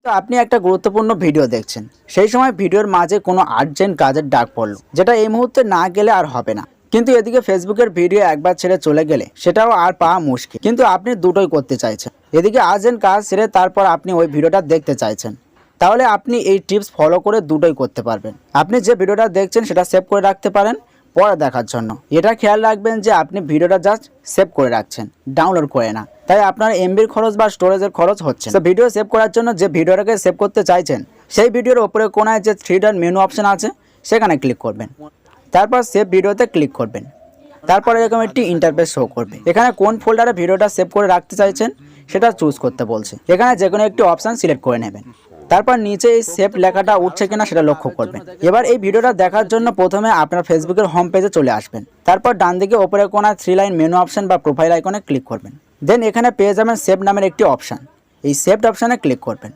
তো আপনি একটা গুরুত্বপূর্ণ ভিডিও দেখছেন, সেই সময় ভিডিওর মাঝে কোনো আর্জেন্ট কাজের ডাক পড়লো, যেটা এই মুহূর্তে না গেলে আর হবে না। কিন্তু এদিকে ফেসবুকের ভিডিও একবার ছেড়ে চলে গেলে সেটাও আর পাওয়া মুশকিল। কিন্তু আপনি দুটোই করতে চাইছেন, এদিকে আর্জেন্ট কাজ সেরে তারপর আপনি ওই ভিডিওটা দেখতে চাইছেন। তাহলে আপনি এই টিপস ফলো করে দুটোই করতে পারবেন। আপনি যে ভিডিওটা দেখছেন সেটা সেভ করে রাখতে পারেন পরে দেখার জন্য। এটা খেয়াল রাখবেন যে আপনি ভিডিওটা জাস্ট সেভ করে রাখছেন, ডাউনলোড করে না। তাই আপনার এমবির খরচ বা স্টোরেজের খরচ হচ্ছে। তো ভিডিও সেভ করার জন্য যে ভিডিওটাকে সেভ করতে চাইছেন সেই ভিডিওর ওপরে কোনায় যে থ্রি ডট মেনু অপশন আছে সেখানে ক্লিক করবেন। তারপর সেভ ভিডিওতে ক্লিক করবেন। তারপর এরকম একটি ইন্টারফেস শো করবে। এখানে কোন ফোল্ডারে ভিডিওটা সেভ করে রাখতে চাইছেন সেটা চুজ করতে বলছে। এখানে যে কোনো একটি অপশান সিলেক্ট করে নেবেন। তারপর নিচে এই সেভ লেখাটা উঠছে কিনা সেটা লক্ষ্য করবেন। এবার এই ভিডিওটা দেখার জন্য প্রথমে আপনার ফেসবুকের হোম পেজে চলে আসবেন। তারপর ডান দিকে ওপরে কোনায় থ্রি লাইন মেনু অপশন বা প্রোফাইল আইকনে ক্লিক করবেন। দেন এখানে পেয়ে যাবেন সেভ নামের একটি অপশান। এই সেভড অপশানে ক্লিক করবেন।